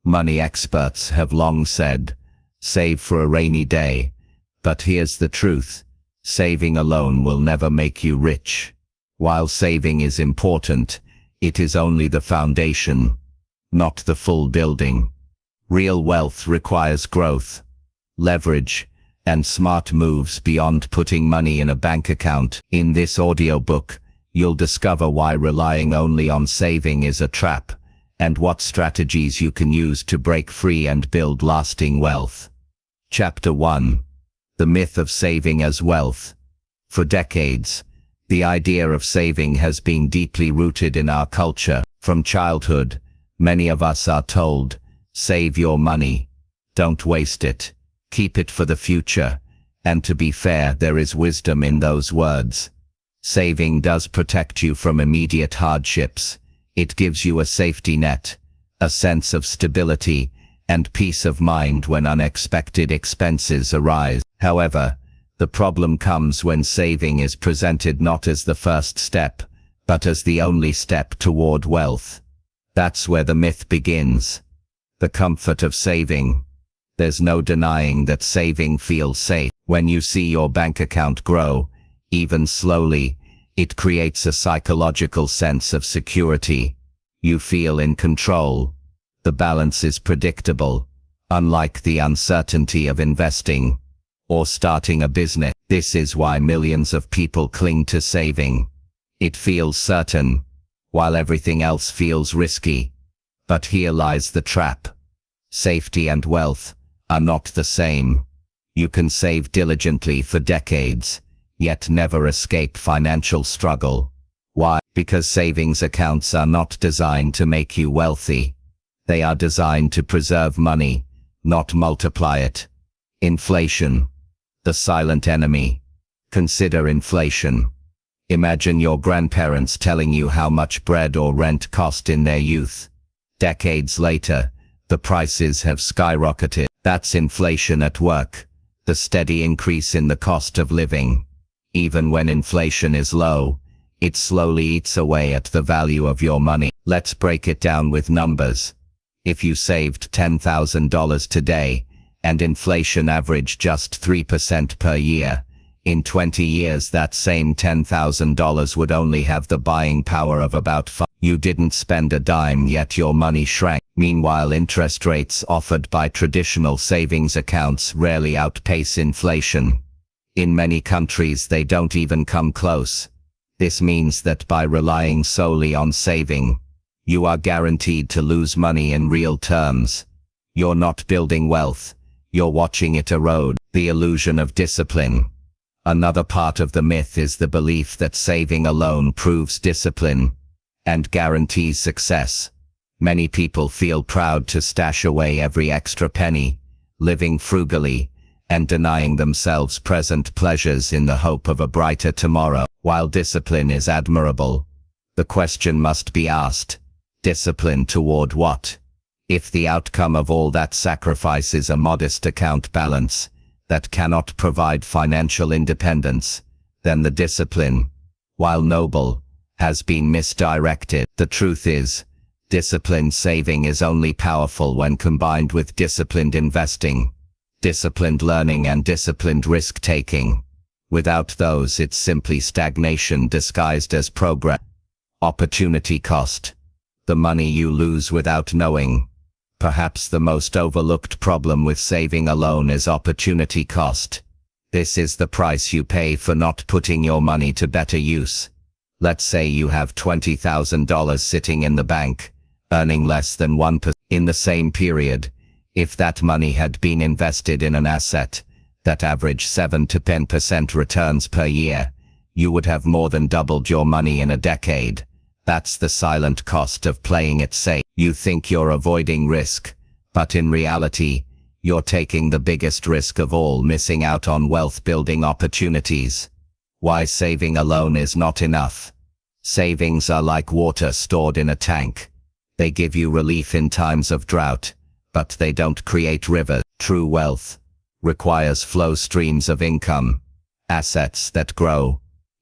Money experts have long said, save for a rainy day. But here's the truth. Saving alone will never make you rich. While saving is important, it is only the foundation, not the full building. Real wealth requires growth, leverage, and smart moves beyond putting money in a bank account. In this audiobook, you'll discover why relying only on saving is a trap, and what strategies you can use to break free and build lasting wealth. Chapter 1. The myth of saving as wealth. For decades, the idea of saving has been deeply rooted in our culture. From childhood, many of us are told, save your money, don't waste it, keep it for the future. And to be fair, there is wisdom in those words. Saving does protect you from immediate hardships. It gives you a safety net, a sense of stability, and peace of mind when unexpected expenses arise. However, the problem comes when saving is presented not as the first step, but as the only step toward wealth. That's where the myth begins. The comfort of saving. There's no denying that saving feels safe. When you see your bank account grow, even slowly, it creates a psychological sense of security. You feel in control. The balance is predictable, unlike the uncertainty of investing or starting a business. This is why millions of people cling to saving. It feels certain, while everything else feels risky. But here lies the trap. Safety and wealth are not the same. You can save diligently for decades, yet never escape financial struggle. Why? Because savings accounts are not designed to make you wealthy. They are designed to preserve money, not multiply it. Inflation. The silent enemy. Consider inflation. Imagine your grandparents telling you how much bread or rent cost in their youth. Decades later, the prices have skyrocketed. That's inflation at work, the steady increase in the cost of living. Even when inflation is low, it slowly eats away at the value of your money. Let's break it down with numbers. If you saved $10,000 today, and inflation averaged just 3% per year, in 20 years that same $10,000 would only have the buying power of about 5. You didn't spend a dime, yet your money shrank. Meanwhile, interest rates offered by traditional savings accounts rarely outpace inflation. In many countries they don't even come close. This means that by relying solely on saving, you are guaranteed to lose money in real terms. You're not building wealth, you're watching it erode. The illusion of discipline. Another part of the myth is the belief that saving alone proves discipline and guarantees success. Many people feel proud to stash away every extra penny, living frugally, and denying themselves present pleasures in the hope of a brighter tomorrow. While discipline is admirable, the question must be asked, discipline toward what? If the outcome of all that sacrifice is a modest account balance that cannot provide financial independence, then the discipline, while noble, has been misdirected. The truth is, disciplined saving is only powerful when combined with disciplined investing, disciplined learning, and disciplined risk-taking. Without those, it's simply stagnation disguised as progress. Opportunity cost. The money you lose without knowing. Perhaps the most overlooked problem with saving alone is opportunity cost. This is the price you pay for not putting your money to better use. Let's say you have $20,000 sitting in the bank, earning less than 1%. In the same period, if that money had been invested in an asset that averaged 7 to 10% returns per year, you would have more than doubled your money in a decade. That's the silent cost of playing it safe. You think you're avoiding risk, but in reality, you're taking the biggest risk of all, missing out on wealth-building opportunities. Why saving alone is not enough. Savings are like water stored in a tank. They give you relief in times of drought, but they don't create rivers. True wealth requires flow streams of income, assets that grow,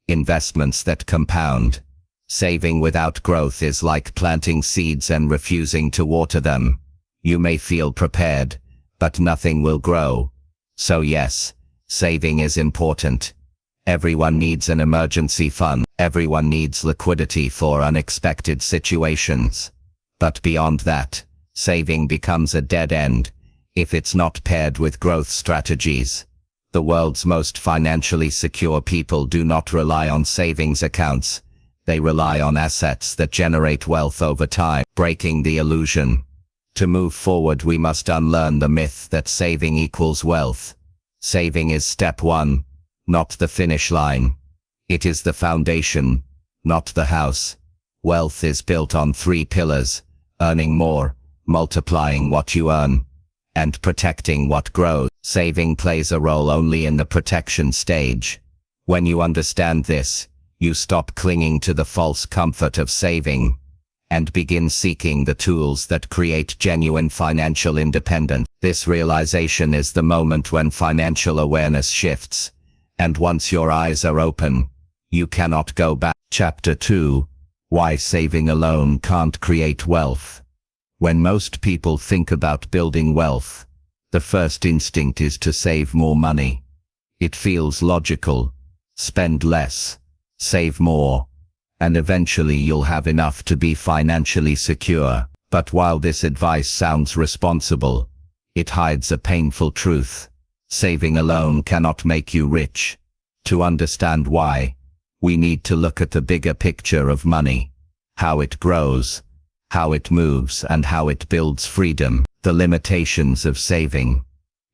investments that compound. Saving without growth is like planting seeds and refusing to water them. You may feel prepared, but nothing will grow. So yes, saving is important. Everyone needs an emergency fund. Everyone needs liquidity for unexpected situations. But beyond that, saving becomes a dead end if it's not paired with growth strategies. The world's most financially secure people do not rely on savings accounts. They rely on assets that generate wealth over time, breaking the illusion. To move forward, we must unlearn the myth that saving equals wealth. Saving is step one, not the finish line. It is the foundation, not the house. Wealth is built on 3 pillars: earning more, multiplying what you earn, and protecting what grows. Saving plays a role only in the protection stage. When you understand this, you stop clinging to the false comfort of saving and begin seeking the tools that create genuine financial independence. This realization is the moment when financial awareness shifts, and once your eyes are open, you cannot go back. Chapter 2: Why saving alone can't create wealth. When most people think about building wealth, the first instinct is to save more money. It feels logical. Spend less, save more, and eventually you'll have enough to be financially secure. But while this advice sounds responsible, it hides a painful truth. Saving alone cannot make you rich. To understand why, we need to look at the bigger picture of money: how it grows, how it moves, and how it builds freedom. The limitations of saving.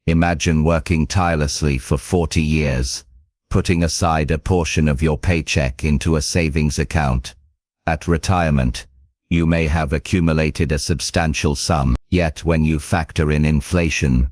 Imagine working tirelessly for 40 years, putting aside a portion of your paycheck into a savings account. At retirement, you may have accumulated a substantial sum, yet when you factor in inflation,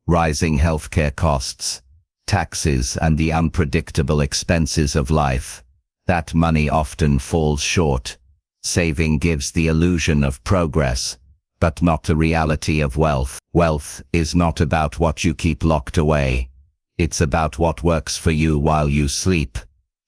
rising healthcare costs, taxes, and the unpredictable expenses of life, that money often falls short. Saving gives the illusion of progress, but not the reality of wealth. Wealth is not about what you keep locked away. It's about what works for you while you sleep.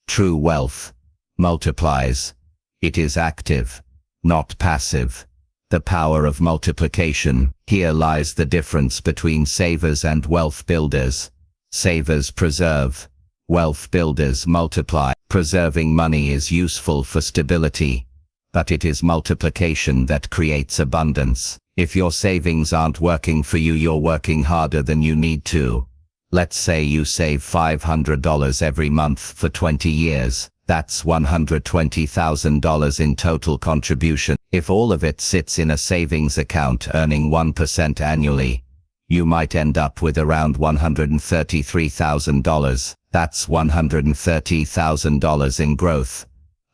True wealth multiplies. It is active, not passive. The power of multiplication. Here lies the difference between savers and wealth builders. Savers preserve. Wealth builders multiply. Preserving money is useful for stability, but it is multiplication that creates abundance. If your savings aren't working for you, you're working harder than you need to. Let's say you save $500 every month for 20 years. That's $120,000 in total contribution. If all of it sits in a savings account earning 1% annually, you might end up with around $133,000. That's $130,000 in growth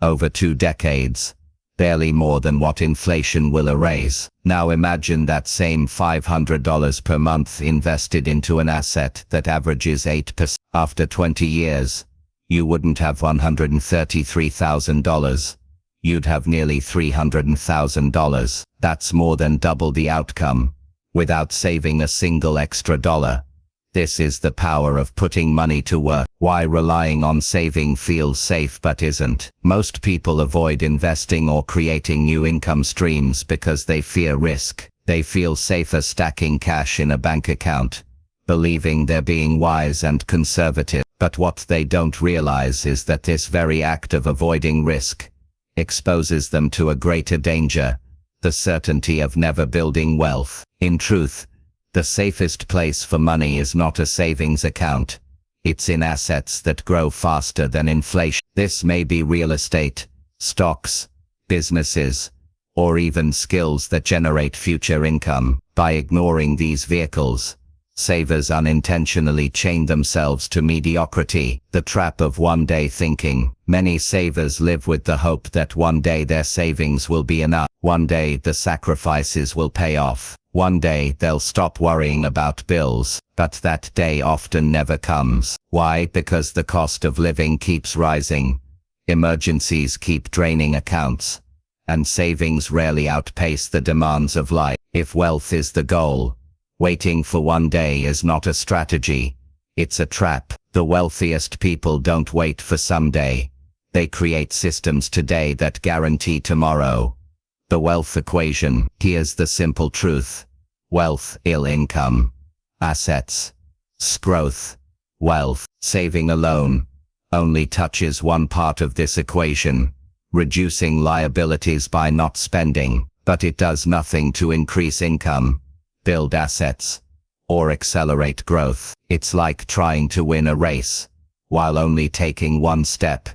over 2 decades. Barely more than what inflation will erase. Now imagine that same $500 per month invested into an asset that averages 8%. After 20 years, you wouldn't have $133,000. You'd have nearly $300,000. That's more than double the outcome, without saving a single extra dollar. This is the power of putting money to work. Why relying on saving feels safe but isn't. Most people avoid investing or creating new income streams because they fear risk. They feel safer stacking cash in a bank account, believing they're being wise and conservative. But what they don't realize is that this very act of avoiding risk exposes them to a greater danger: the certainty of never building wealth. In truth, the safest place for money is not a savings account. It's in assets that grow faster than inflation. This may be real estate, stocks, businesses, or even skills that generate future income. By ignoring these vehicles, savers unintentionally chain themselves to mediocrity. The trap of one-day thinking. Many savers live with the hope that one day their savings will be enough. One day the sacrifices will pay off. One day they'll stop worrying about bills. But that day often never comes. Why? Because the cost of living keeps rising. Emergencies keep draining accounts, and savings rarely outpace the demands of life. If wealth is the goal, waiting for one day is not a strategy. It's a trap. The wealthiest people don't wait for someday. They create systems today that guarantee tomorrow. The wealth equation. Here's the simple truth. wealth, income, assets, growth, wealth. Saving alone only touches one part of this equation, reducing liabilities by not spending, but it does nothing to increase income, build assets, or accelerate growth. It's like trying to win a race while only taking one step.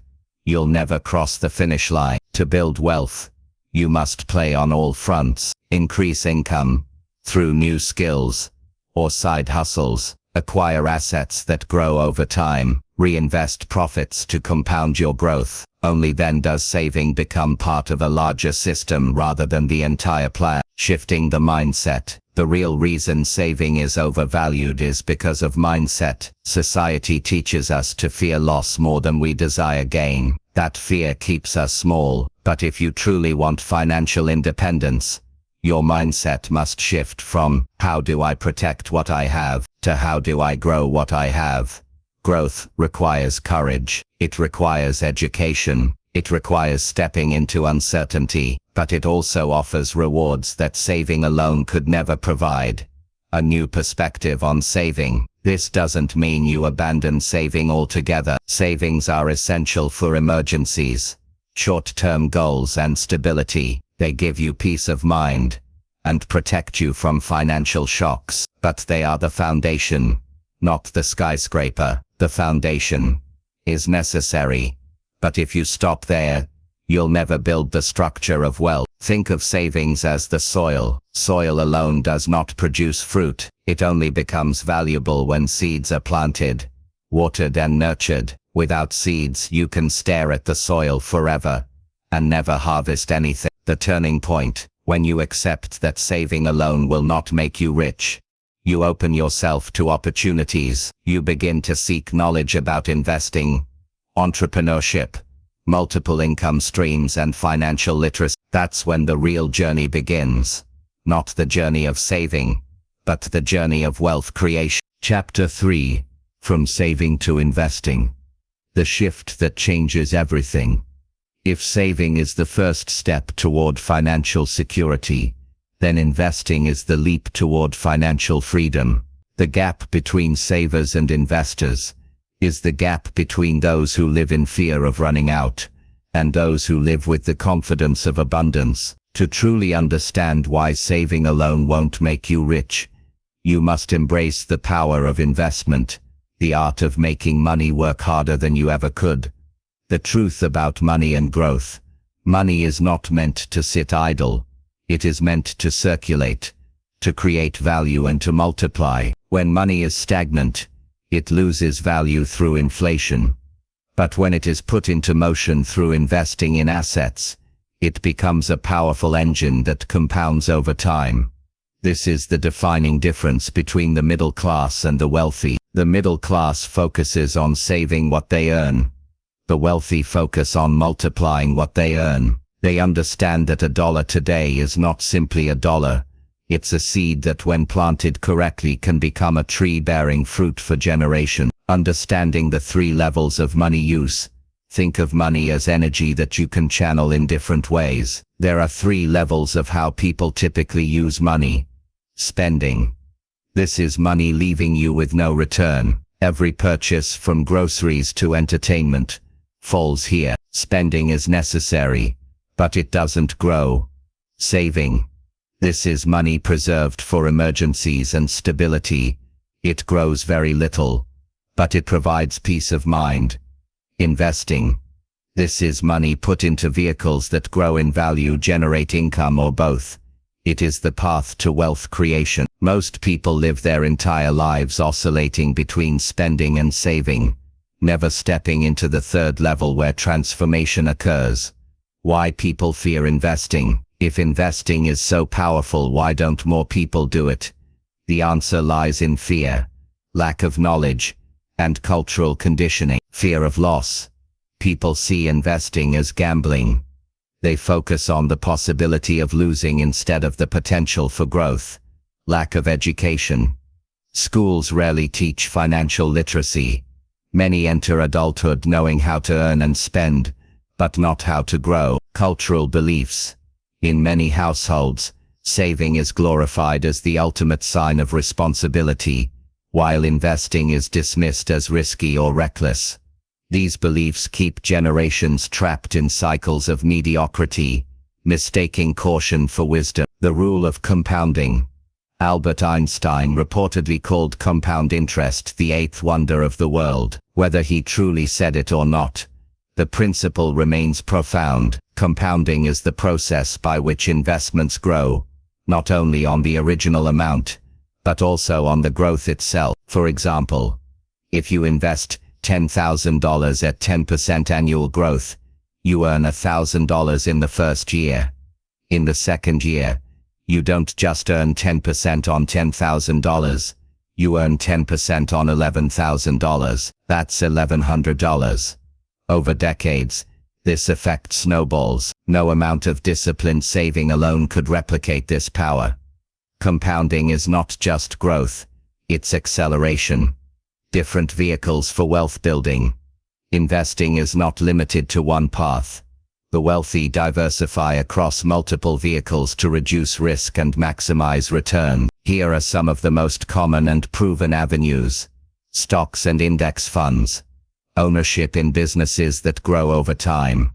You'll never cross the finish line. To build wealth, you must play on all fronts. Increase income through new skills or side hustles, acquire assets that grow over time, reinvest profits to compound your growth. Only then does saving become part of a larger system rather than the entire plan. Shifting the mindset. The real reason saving is overvalued is because of mindset. Society teaches us to fear loss more than we desire gain. That fear keeps us small, but if you truly want financial independence, your mindset must shift from, how do I protect what I have, to how do I grow what I have. Growth requires courage. It requires education. It requires stepping into uncertainty, but it also offers rewards that saving alone could never provide. A new perspective on saving. This doesn't mean you abandon saving altogether. Savings are essential for emergencies, short-term goals and stability. They give you peace of mind and protect you from financial shocks, but they are the foundation, not the skyscraper. The foundation is necessary, but if you stop there, you'll never build the structure of wealth. Think of savings as the soil. Soil alone does not produce fruit. It only becomes valuable when seeds are planted, watered and nurtured. Without seeds, you can stare at the soil forever and never harvest anything. The turning point, when you accept that saving alone will not make you rich. You open yourself to opportunities. You begin to seek knowledge about investing, entrepreneurship, multiple income streams and financial literacy. That's when the real journey begins. Not the journey of saving, but the journey of wealth creation. Chapter 3. From Saving to Investing. The shift that changes everything. If saving is the first step toward financial security, then investing is the leap toward financial freedom. The gap between savers and investors is the gap between those who live in fear of running out and those who live with the confidence of abundance. To truly understand why saving alone won't make you rich, you must embrace the power of investment, the art of making money work harder than you ever could. The truth about money and growth. Money is not meant to sit idle. It is meant to circulate, to create value and to multiply. When money is stagnant, it loses value through inflation. But when it is put into motion through investing in assets, it becomes a powerful engine that compounds over time. This is the defining difference between the middle class and the wealthy. The middle class focuses on saving what they earn. The wealthy focus on multiplying what they earn. They understand that $1 today is not simply $1. It's a seed that when planted correctly can become a tree bearing fruit for generations. Understanding the 3 levels of money use. Think of money as energy that you can channel in different ways. There are 3 levels of how people typically use money. Spending. This is money leaving you with no return. Every purchase, from groceries to entertainment, falls here. Spending is necessary, but it doesn't grow. Saving. This is money preserved for emergencies and stability. It grows very little, but it provides peace of mind. Investing. This is money put into vehicles that grow in value, generate income, or both. It is the path to wealth creation. Most people live their entire lives oscillating between spending and saving, never stepping into the 3rd level where transformation occurs. Why people fear investing? If investing is so powerful, why don't more people do it? The answer lies in fear, lack of knowledge, and cultural conditioning. Fear of loss. People see investing as gambling. They focus on the possibility of losing instead of the potential for growth. Lack of education. Schools rarely teach financial literacy. Many enter adulthood knowing how to earn and spend, but not how to grow. Cultural beliefs. In many households, Saving is glorified as the ultimate sign of responsibility, while investing is dismissed as risky or reckless. These beliefs keep generations trapped in cycles of mediocrity, mistaking caution for wisdom. The rule of compounding. Albert Einstein reportedly called compound interest the eighth wonder of the world. Whether he truly said it or not, the principle remains profound. Compounding is the process by which investments grow, not only on the original amount, but also on the growth itself. For example, if you invest $10,000 at 10% annual growth, you earn $1,000 in the first year. In the second year, you don't just earn 10% on $10,000, you earn 10% on $11,000. That's $1,100. Over decades, this effect snowballs. No amount of disciplined saving alone could replicate this power. Compounding is not just growth, it's acceleration. Different vehicles for wealth building. Investing is not limited to one path. The wealthy diversify across multiple vehicles to reduce risk and maximize return. Here are some of the most common and proven avenues. Stocks and index funds. Ownership in businesses that grow over time.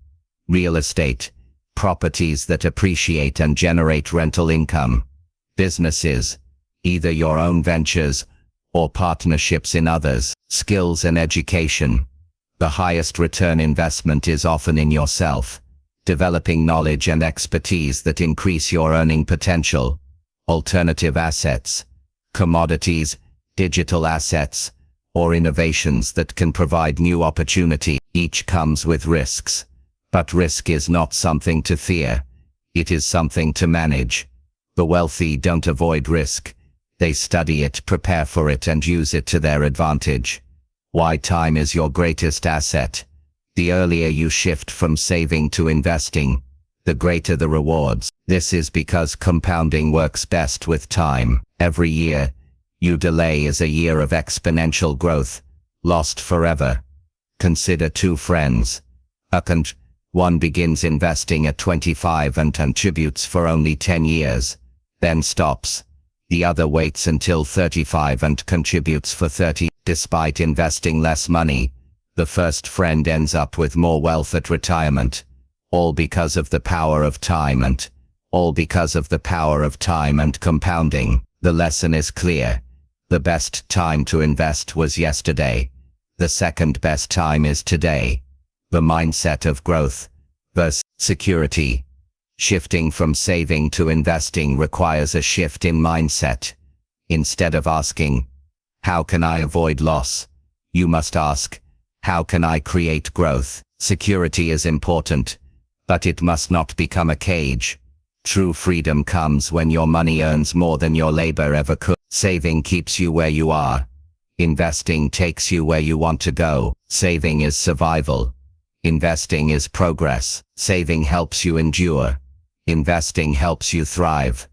Real estate. Properties that appreciate and generate rental income. Businesses. Either your own ventures or partnerships in others. Skills and education. The highest return investment is often in yourself. Developing knowledge and expertise that increase your earning potential. Alternative assets. Commodities, digital assets, or innovations that can provide new opportunity. Each comes with risks. But risk is not something to fear. It is something to manage. The wealthy don't avoid risk. They study it, prepare for it, and use it to their advantage. Why time is your greatest asset. The earlier you shift from saving to investing, the greater the rewards. This is because compounding works best with time. Every year you delay is a year of exponential growth, lost forever. Consider two friends. One begins investing at 25 and contributes for only 10 years, then stops. The other waits until 35 and contributes for 30. Despite investing less money, the first friend ends up with more wealth at retirement, all because of the power of time and compounding. The lesson is clear. The best time to invest was yesterday. The second best time is today. The mindset of growth versus security. Shifting from saving to investing requires a shift in mindset. Instead of asking, "How can I avoid loss?" you must ask, "How can I create growth?" Security is important, but it must not become a cage. True freedom comes when your money earns more than your labor ever could. Saving keeps you where you are. Investing takes you where you want to go. Saving is survival. Investing is progress. Saving helps you endure. Investing helps you thrive.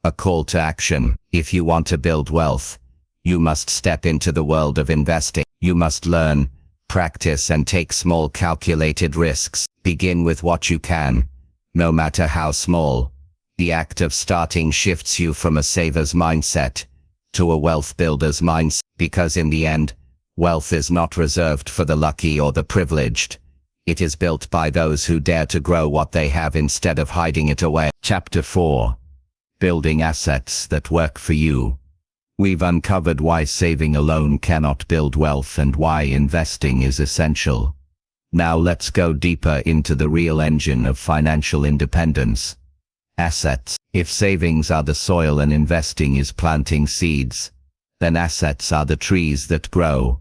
A call to action. If you want to build wealth, you must step into the world of investing. You must learn, practice, and take small calculated risks. Begin with what you can, no matter how small. The act of starting shifts you from a saver's mindset to a wealth builder's mindset, because in the end, wealth is not reserved for the lucky or the privileged. It is built by those who dare to grow what they have instead of hiding it away. Chapter 4. Building assets that work for you. We've uncovered why saving alone cannot build wealth and why investing is essential. Now let's go deeper into the real engine of financial independence. Assets. If savings are the soil and investing is planting seeds, then assets are the trees that grow,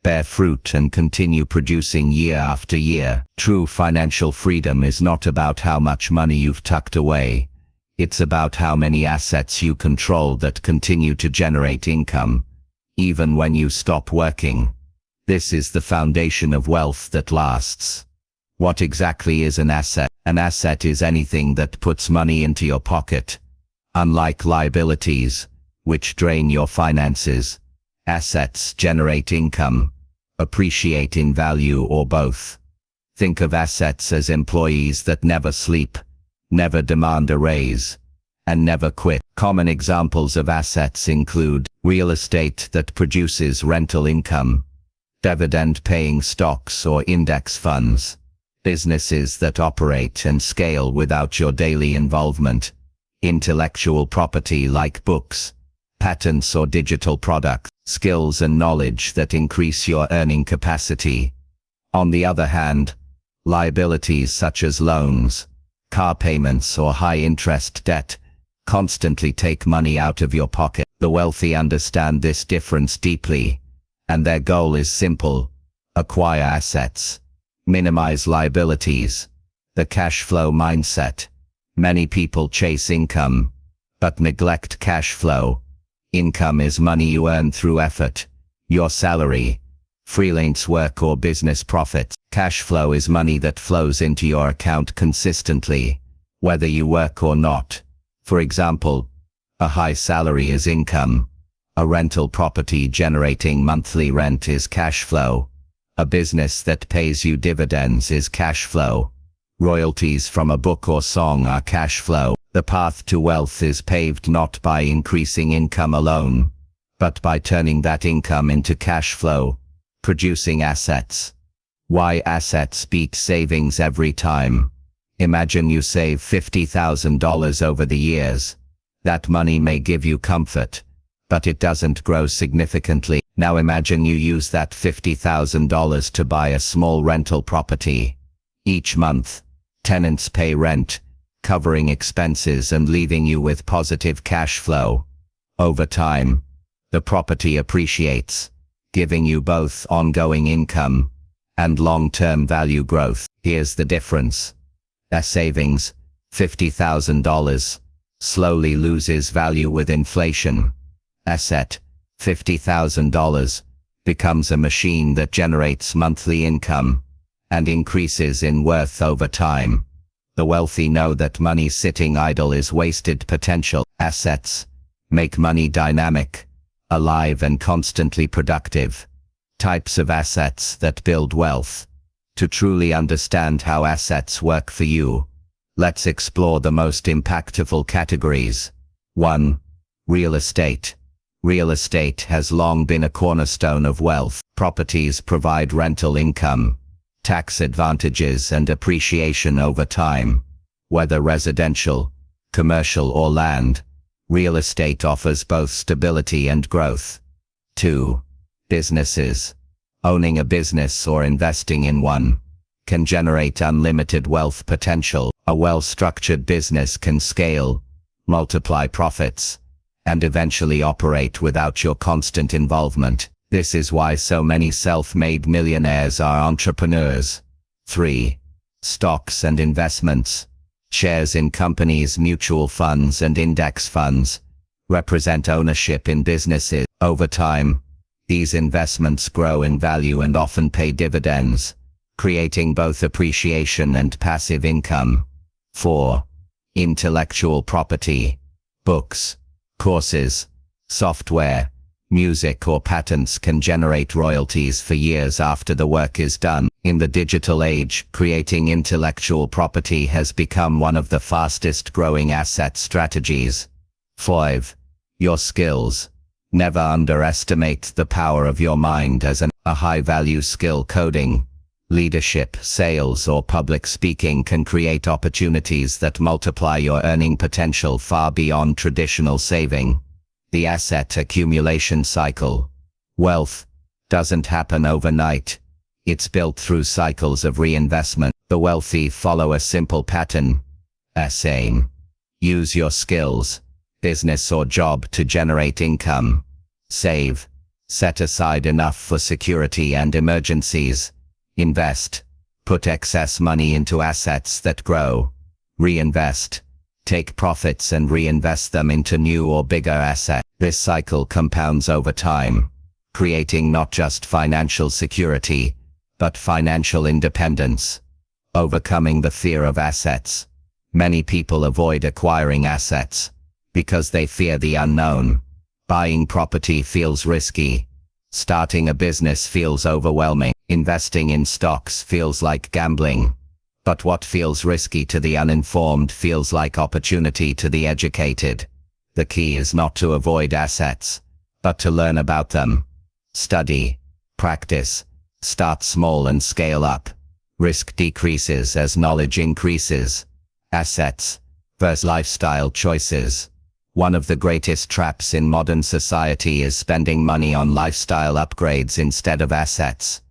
bear fruit, and continue producing year after year. True financial freedom is not about how much money you've tucked away. It's about how many assets you control that continue to generate income, even when you stop working. This is the foundation of wealth that lasts. What exactly is an asset? An asset is anything that puts money into your pocket. Unlike liabilities, which drain your finances, assets generate income, appreciate in value, or both. Think of assets as employees that never sleep, never demand a raise, and never quit. Common examples of assets include real estate that produces rental income, dividend-paying stocks or index funds, businesses that operate and scale without your daily involvement, intellectual property like books, patents or digital products, skills and knowledge that increase your earning capacity. On the other hand, liabilities such as loans, car payments or high-interest debt constantly take money out of your pocket. The wealthy understand this difference deeply, and their goal is simple: acquire assets, minimize liabilities. The cash flow mindset. Many people chase income, but neglect cash flow. Income is money you earn through effort, your salary, freelance work or business profits. Cash flow is money that flows into your account consistently, whether you work or not. For example, a high salary is income. A rental property generating monthly rent is cash flow. A business that pays you dividends is cash flow. Royalties from a book or song are cash flow. The path to wealth is paved not by increasing income alone, but by turning that income into cash flow, producing assets. Why assets beat savings every time. Imagine you save $50,000 over the years. That money may give you comfort, but it doesn't grow significantly. Now imagine you use that $50,000 to buy a small rental property. Each month, tenants pay rent, covering expenses and leaving you with positive cash flow. Over time, the property appreciates, giving you both ongoing income and long-term value growth. Here's the difference. A savings, $50,000, slowly loses value with inflation. Asset, $50,000, becomes a machine that generates monthly income and increases in worth over time. The wealthy know that money sitting idle is wasted potential. Assets make money dynamic, alive and constantly productive. Types of assets that build wealth. To truly understand how assets work for you, let's explore the most impactful categories. 1. Real estate. Real estate has long been a cornerstone of wealth. Properties provide rental income, tax advantages and appreciation over time. Whether residential, commercial or land, real estate offers both stability and growth. 2. Businesses. Owning a business or investing in one can generate unlimited wealth potential. A well-structured business can scale, multiply profits, and eventually operate without your constant involvement. This is why so many self-made millionaires are entrepreneurs. 3. Stocks and investments. Shares in companies, mutual funds and index funds represent ownership in businesses. Over time, these investments grow in value and often pay dividends, creating both appreciation and passive income. 4. Intellectual property. Books, courses, software, music or patents can generate royalties for years after the work is done. In the digital age, creating intellectual property has become one of the fastest growing asset strategies. 5. Your skills. Never underestimate the power of your mind as a high-value skill. Coding, leadership, sales or public speaking can create opportunities that multiply your earning potential far beyond traditional saving. The asset accumulation cycle. Wealth doesn't happen overnight. It's built through cycles of reinvestment. The wealthy follow a simple pattern. Aim. Use your skills, business or job to generate income. Save. Set aside enough for security and emergencies. Invest. Put excess money into assets that grow. Reinvest. Take profits and reinvest them into new or bigger assets. This cycle compounds over time, creating not just financial security, but financial independence. Overcoming the fear of assets. Many people avoid acquiring assets because they fear the unknown. Buying property feels risky. Starting a business feels overwhelming. Investing in stocks feels like gambling. But what feels risky to the uninformed feels like opportunity to the educated. The key is not to avoid assets, but to learn about them. Study, practice, start small and scale up. Risk decreases as knowledge increases. Assets versus lifestyle choices. One of the greatest traps in modern society is spending money on lifestyle upgrades instead of assets.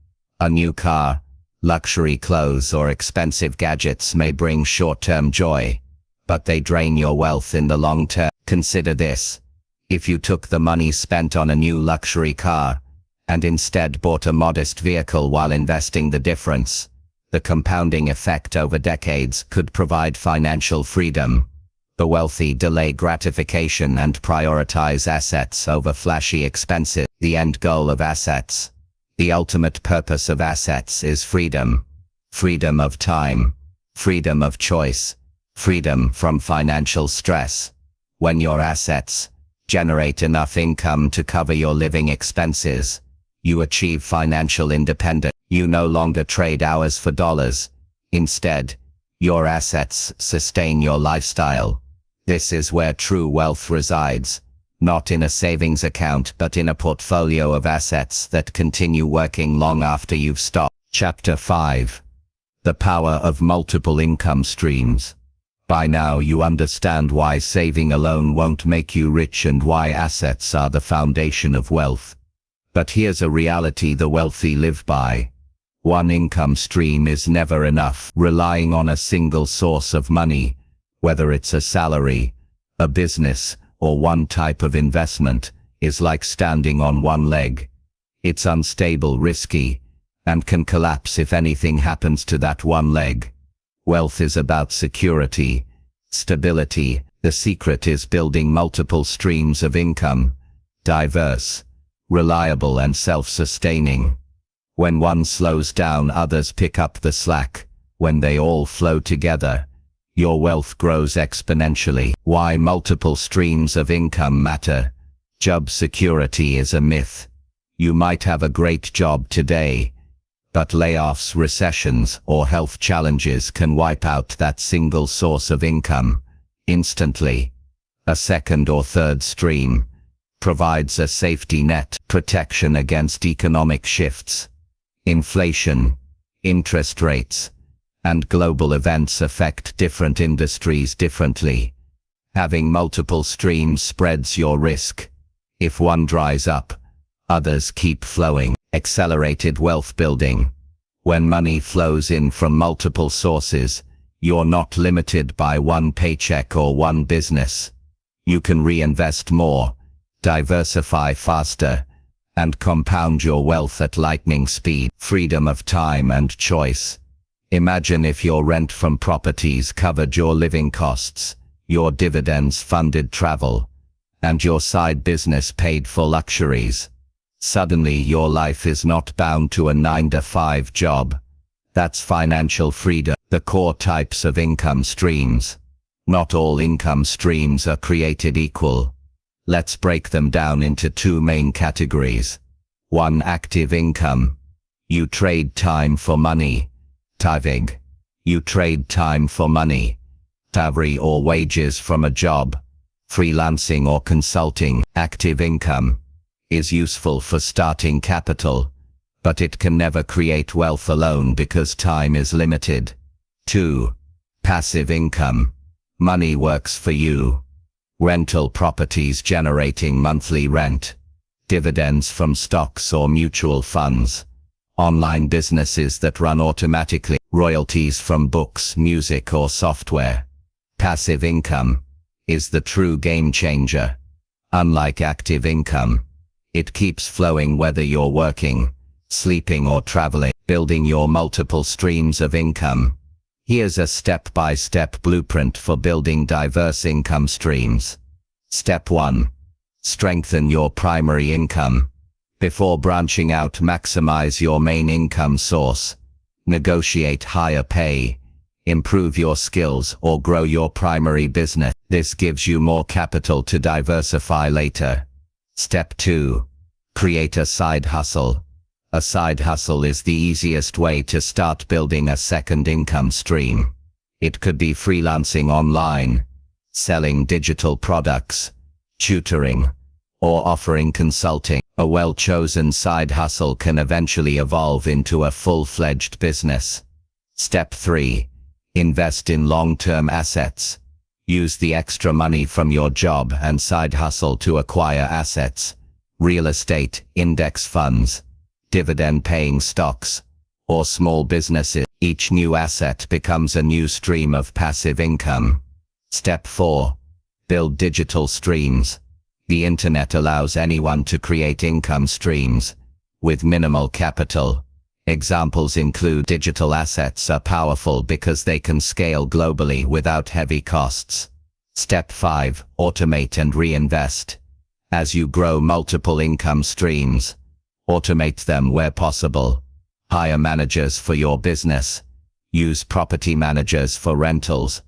A new car, luxury clothes or expensive gadgets may bring short-term joy, but they drain your wealth in the long term. Consider this. If you took the money spent on a new luxury car and instead bought a modest vehicle while investing the difference, the compounding effect over decades could provide financial freedom. The wealthy delay gratification and prioritize assets over flashy expenses. The end goal of assets. The ultimate purpose of assets is freedom. Freedom of time. Freedom of choice. Freedom from financial stress. When your assets generate enough income to cover your living expenses, you achieve financial independence. You no longer trade hours for dollars. Instead, your assets sustain your lifestyle. This is where true wealth resides, not in a savings account but in a portfolio of assets that continue working long after you've stopped. Chapter 5. The Power of Multiple Income Streams. By now you understand why saving alone won't make you rich and why assets are the foundation of wealth. But here's a reality the wealthy live by. One income stream is never enough. Relying on a single source of money, whether it's a salary, a business, or one type of investment, is like standing on one leg. It's unstable, risky, and can collapse if anything happens to that one leg. Wealth is about security, stability. The secret is building multiple streams of income, diverse, reliable and self-sustaining. When one slows down, others pick up the slack. When they all flow together, your wealth grows exponentially. Why multiple streams of income matter. Job security is a myth. You might have a great job today, but layoffs, recessions, or health challenges can wipe out that single source of income instantly. A second or third stream provides a safety net, protection against economic shifts. Inflation, interest rates, and global events affect different industries differently. Having multiple streams spreads your risk. If one dries up, others keep flowing. Accelerated wealth building. When money flows in from multiple sources, you're not limited by one paycheck or one business. You can reinvest more, diversify faster, and compound your wealth at lightning speed. Freedom of time and choice. Imagine if your rent from properties covered your living costs, your dividends funded travel, and your side business paid for luxuries. Suddenly your life is not bound to a 9-to-5 job. That's financial freedom. The core types of income streams. Not all income streams are created equal. Let's break them down into two main categories. 1. Active income. You trade time for money. Tithing. You trade time for money. Salary or wages from a job. Freelancing or consulting. Active income is useful for starting capital, but it can never create wealth alone because time is limited. 2. Passive income. Money works for you. Rental properties generating monthly rent. Dividends from stocks or mutual funds. Online businesses that run automatically. Royalties from books, music or software. Passive income is the true game changer. Unlike active income, it keeps flowing whether you're working, sleeping or traveling. Building your multiple streams of income. Here's a step-by-step blueprint for building diverse income streams. Step 1. Strengthen your primary income. Before branching out, maximize your main income source. Negotiate higher pay, improve your skills, or grow your primary business. This gives you more capital to diversify later. Step 2. Create a side hustle. A side hustle is the easiest way to start building a second income stream. It could be freelancing online, selling digital products, tutoring, or offering consulting. A well-chosen side hustle can eventually evolve into a full-fledged business. Step 3. Invest in long-term assets. Use the extra money from your job and side hustle to acquire assets, real estate, index funds, dividend-paying stocks, or small businesses. Each new asset becomes a new stream of passive income. Step 4. Build digital streams. The internet allows anyone to create income streams with minimal capital. Examples include digital assets are powerful because they can scale globally without heavy costs. Step 5. Automate and reinvest. As you grow multiple income streams, automate them where possible. Hire managers for your business. Use property managers for rentals.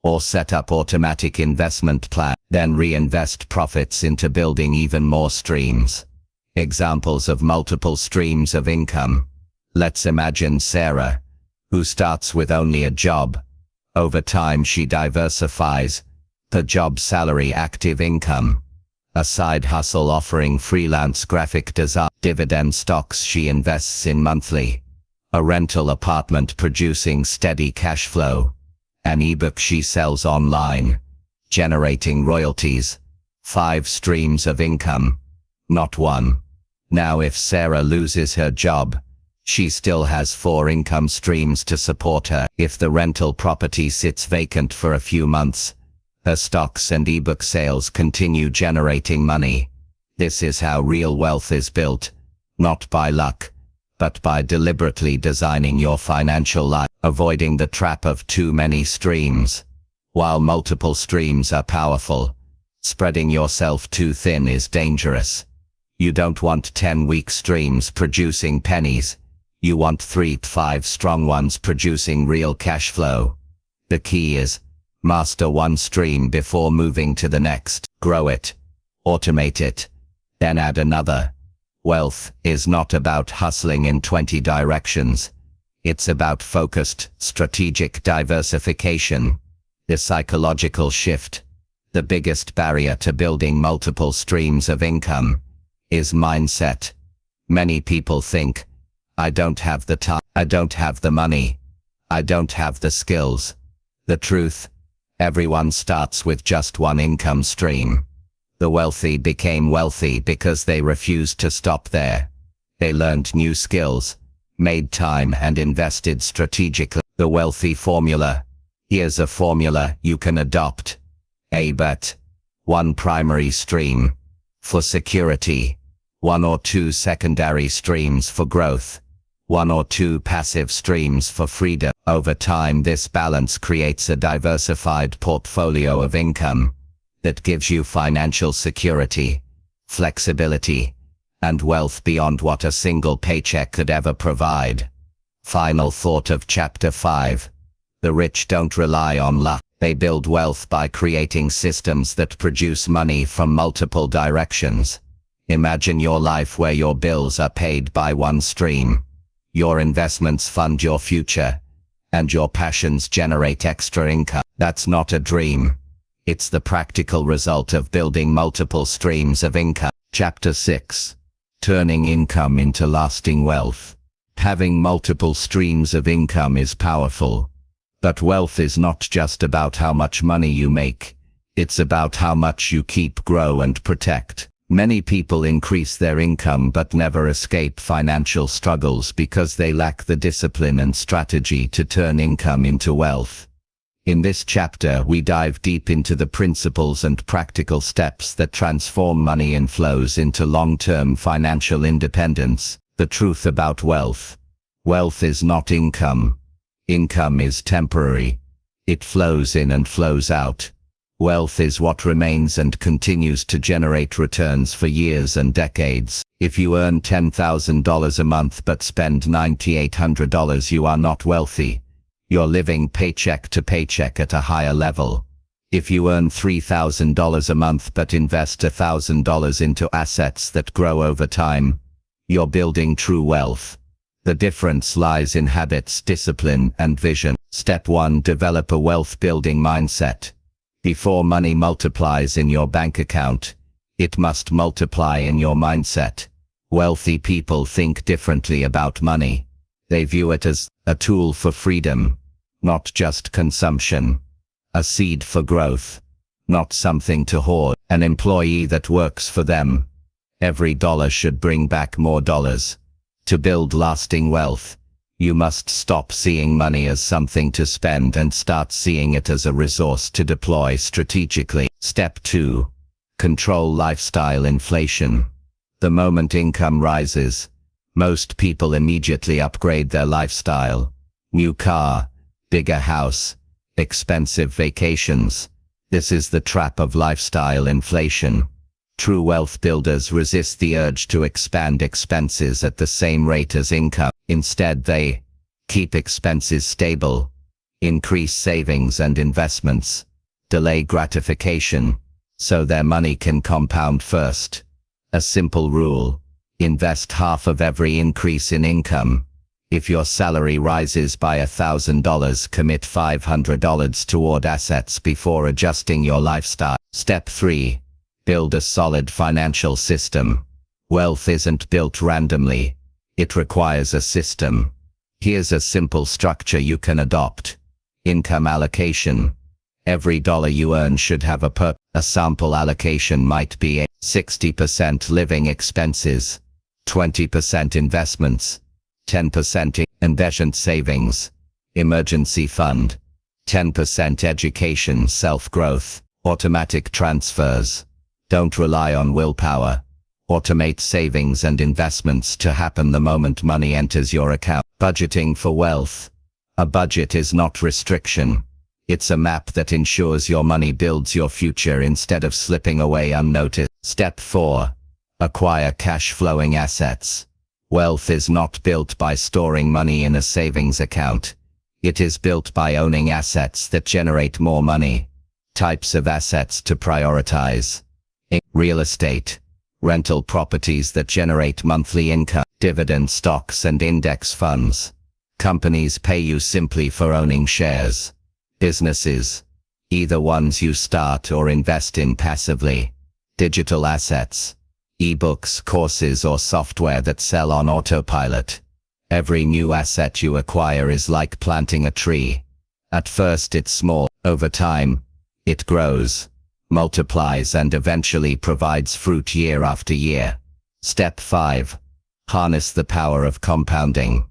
Or set up automatic investment plans. Then reinvest profits into building even more streams. Examples of multiple streams of income. Let's imagine Sarah, who starts with only a job. Over time she diversifies. The job salary active income. A side hustle offering freelance graphic design. Dividend stocks she invests in monthly. A rental apartment producing steady cash flow. An ebook she sells online, generating royalties. 5 streams of income, not one. Now if Sarah loses her job, she still has 4 income streams to support her. If the rental property sits vacant for a few months, her stocks and ebook sales continue generating money. This is how real wealth is built, not by luck, but by deliberately designing your financial life, avoiding the trap of too many streams. While multiple streams are powerful, spreading yourself too thin is dangerous. You don't want 10 weak streams producing pennies. You want 3 to 5 strong ones producing real cash flow. The key is, master one stream before moving to the next. Grow it, automate it, then add another. Wealth is not about hustling in 20 directions. It's about focused, strategic diversification. The psychological shift. The biggest barrier to building multiple streams of income is mindset. Many people think, I don't have the time, I don't have the money, I don't have the skills. The truth, everyone starts with just one income stream. The wealthy became wealthy because they refused to stop there. They learned new skills, made time and invested strategically. The wealthy formula. Here's a formula you can adopt. A-bet. 1 primary stream for security. 1 or 2 secondary streams for growth. 1 or 2 passive streams for freedom. Over time this balance creates a diversified portfolio of income that gives you financial security, flexibility, and wealth beyond what a single paycheck could ever provide. Final thought of Chapter 5. The rich don't rely on luck. They build wealth by creating systems that produce money from multiple directions. Imagine your life where your bills are paid by one stream. Your investments fund your future, and your passions generate extra income. That's not a dream. It's the practical result of building multiple streams of income. Chapter 6. Turning income into lasting wealth. Having multiple streams of income is powerful. But wealth is not just about how much money you make. It's about how much you keep, grow, and protect. Many people increase their income but never escape financial struggles because they lack the discipline and strategy to turn income into wealth. In this chapter we dive deep into the principles and practical steps that transform money inflows into long-term financial independence. The truth about wealth. Wealth is not income. Income is temporary. It flows in and flows out. Wealth is what remains and continues to generate returns for years and decades. If you earn $10,000 a month but spend $9,800, you are not wealthy. You're living paycheck to paycheck at a higher level. If you earn $3,000 a month but invest $1,000 into assets that grow over time, you're building true wealth. The difference lies in habits, discipline, and vision. Step 1. Develop a wealth-building mindset. Before money multiplies in your bank account, it must multiply in your mindset. Wealthy people think differently about money. They view it as a tool for freedom, not just consumption. A seed for growth, not something to hoard. An employee that works for them. Every dollar should bring back more dollars. To build lasting wealth, you must stop seeing money as something to spend and start seeing it as a resource to deploy strategically. Step 2. Control lifestyle inflation. The moment income rises, most people immediately upgrade their lifestyle. New car, bigger house, expensive vacations. This is the trap of lifestyle inflation. True wealth builders resist the urge to expand expenses at the same rate as income. Instead, they keep expenses stable, increase savings and investments, delay gratification, so their money can compound first. A simple rule: invest half of every increase in income. If your salary rises by $1,000, commit $500 toward assets before adjusting your lifestyle. Step 3. Build a solid financial system. Wealth isn't built randomly. It requires a system. Here's a simple structure you can adopt. Income allocation. Every dollar you earn should have a purpose. A sample allocation might be 60% living expenses, 20% investments, 10% investment savings, emergency fund, 10% education, self-growth, automatic transfers. Don't rely on willpower. Automate savings and investments to happen the moment money enters your account. Budgeting for wealth. A budget is not restriction. It's a map that ensures your money builds your future instead of slipping away unnoticed. Step 4. Acquire cash-flowing assets. Wealth is not built by storing money in a savings account. It is built by owning assets that generate more money. Types of assets to prioritize. Real estate. Rental properties that generate monthly income. Dividend stocks and index funds. Companies pay you simply for owning shares. Businesses. Either ones you start or invest in passively. Digital assets. E-books, courses or software that sell on autopilot. Every new asset you acquire is like planting a tree. At first it's small. Over time, it grows, multiplies and eventually provides fruit year after year. Step 5. Harness the power of compounding.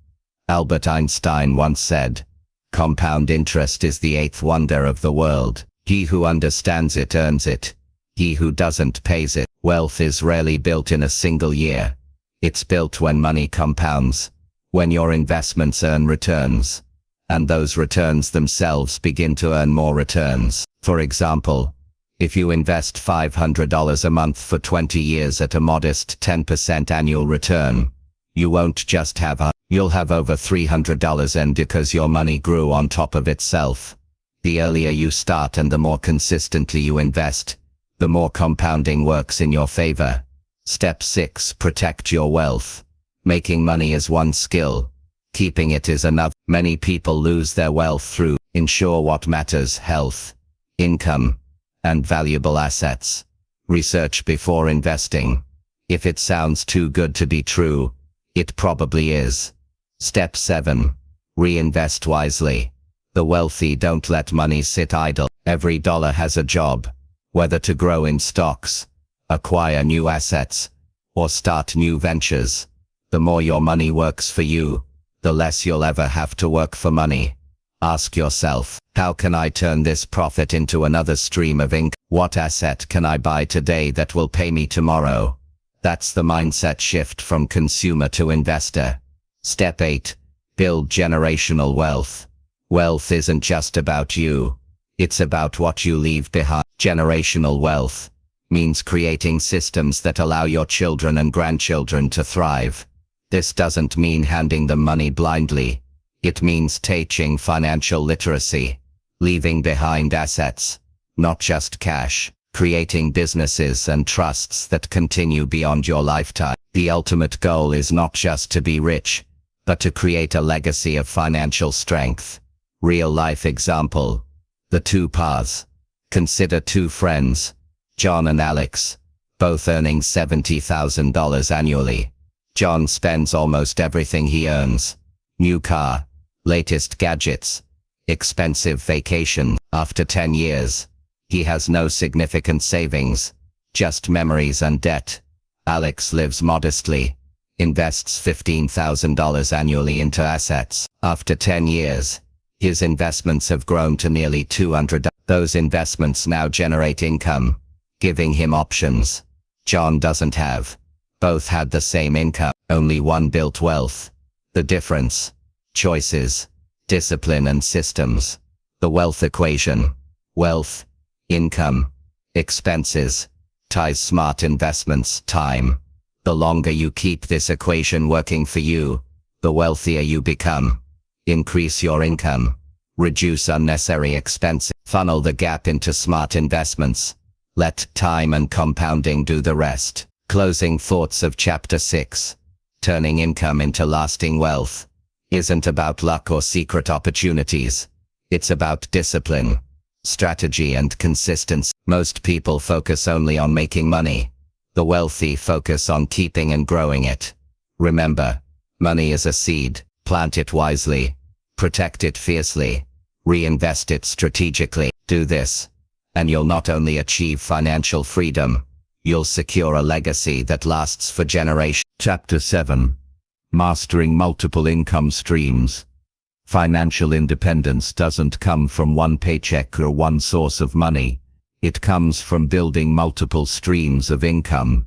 Albert Einstein once said, "Compound interest is the eighth wonder of the world. He who understands it earns it. He who doesn't pays it." Wealth is rarely built in a single year. It's built when money compounds, when your investments earn returns, and those returns themselves begin to earn more returns. For example, if you invest $500 a month for 20 years at a modest 10% annual return, you won't just have you'll have over $300 and because your money grew on top of itself. The earlier you start and the more consistently you invest, the more compounding works in your favor. Step 6. Protect your wealth. Making money is one skill. Keeping it is another. Many people lose their wealth through ensure what matters: health, income, and valuable assets. Research before investing. If it sounds too good to be true, it probably is. Step 7. Reinvest wisely. The wealthy don't let money sit idle. Every dollar has a job, whether to grow in stocks, acquire new assets, or start new ventures. The more your money works for you, the less you'll ever have to work for money. Ask yourself, how can I turn this profit into another stream of income? What asset can I buy today that will pay me tomorrow? That's the mindset shift from consumer to investor. Step 8. Build generational wealth. Wealth isn't just about you. It's about what you leave behind. Generational wealth means creating systems that allow your children and grandchildren to thrive. This doesn't mean handing them money blindly. It means teaching financial literacy, leaving behind assets, not just cash, creating businesses and trusts that continue beyond your lifetime. The ultimate goal is not just to be rich, but to create a legacy of financial strength. Real-life example. The two paths. Consider two friends, John and Alex, both earning $70,000 annually. John spends almost everything he earns. New car, latest gadgets, expensive vacation. After 10 years, he has no significant savings, just memories and debt. Alex lives modestly, invests $15,000 annually into assets. After 10 years, his investments have grown to nearly $200,000. Those investments now generate income, giving him options John doesn't have. Both had the same income, only one built wealth. The difference? Choices, discipline and systems. The wealth equation. Wealth, income, expenses, ties smart investments, time. The longer you keep this equation working for you, the wealthier you become. Increase your income. Reduce unnecessary expenses. Funnel the gap into smart investments. Let time and compounding do the rest. Closing thoughts of Chapter 6. Turning income into lasting wealth isn't about luck or secret opportunities. It's about discipline, strategy and consistency. Most people focus only on making money. The wealthy focus on keeping and growing it. Remember, money is a seed. Plant it wisely. Protect it fiercely. Reinvest it strategically. Do this, and you'll not only achieve financial freedom, you'll secure a legacy that lasts for generations. Chapter 7. Mastering multiple income streams. Financial independence doesn't come from one paycheck or one source of money. It comes from building multiple streams of income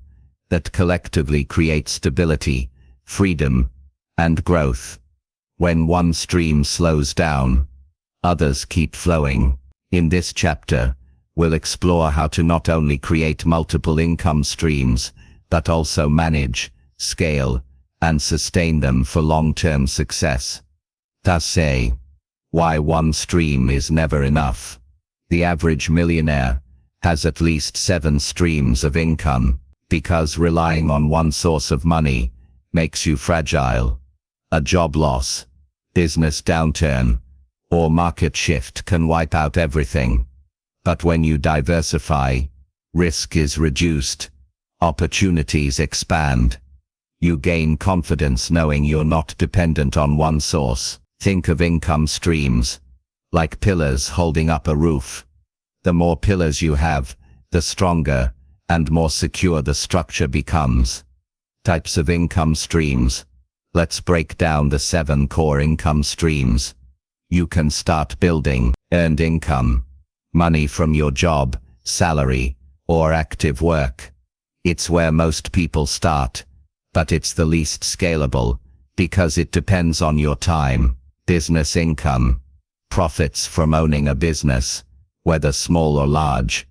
that collectively create stability, freedom, and growth. When one stream slows down, others keep flowing. In this chapter, we'll explore how to not only create multiple income streams, but also manage, scale, and sustain them for long-term success. Thus say, why one stream is never enough. The average millionaire has at least 7 streams of income, because relying on one source of money makes you fragile. A job loss, business downturn, or market shift can wipe out everything. But when you diversify, risk is reduced, opportunities expand. You gain confidence knowing you're not dependent on one source. Think of income streams like pillars holding up a roof. The more pillars you have, the stronger and more secure the structure becomes. Types of income streams. Let's break down the 7 core income streams. You can start building earned income. Money from your job, salary, or active work. It's where most people start, but it's the least scalable, because it depends on your time. Business income. Profits from owning a business, whether small or large.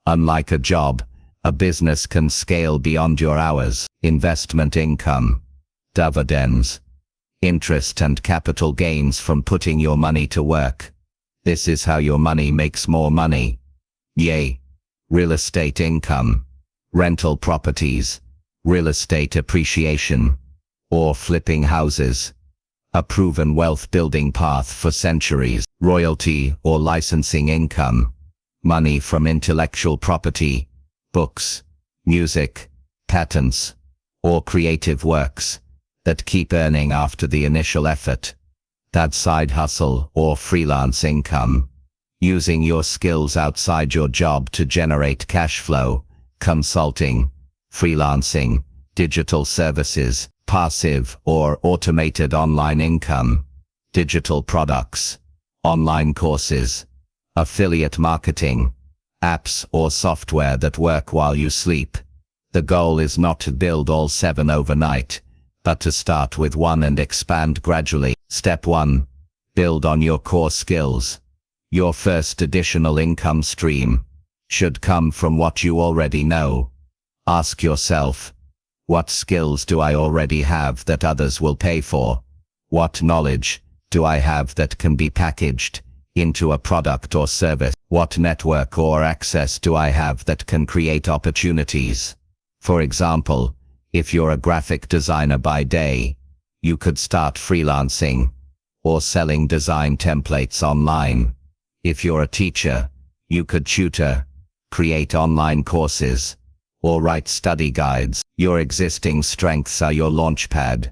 Unlike a job, a business can scale beyond your hours. Investment income. Dividends. Interest and capital gains from putting your money to work. This is how your money makes more money. Yay. Real estate income. Rental properties. Real estate appreciation. Or flipping houses. A proven wealth building path for centuries. Royalty or licensing income. Money from intellectual property, books, music, patents, or creative works that keep earning after the initial effort. That side hustle or freelance income. Using your skills outside your job to generate cash flow. Consulting, freelancing, digital services, passive or automated online income, digital products, online courses, affiliate marketing, apps or software that work while you sleep. The goal is not to build all 7 overnight, but to start with one and expand gradually. Step 1. Build on your core skills. Your first additional income stream should come from what you already know. Ask yourself, what skills do I already have that others will pay for? What knowledge do I have that can be packaged into a product or service? What network or access do I have that can create opportunities? For example, If you're a graphic designer by day, you could start freelancing or selling design templates online. If you're a teacher, you could tutor, create online courses, or write study guides. Your existing strengths are your launchpad.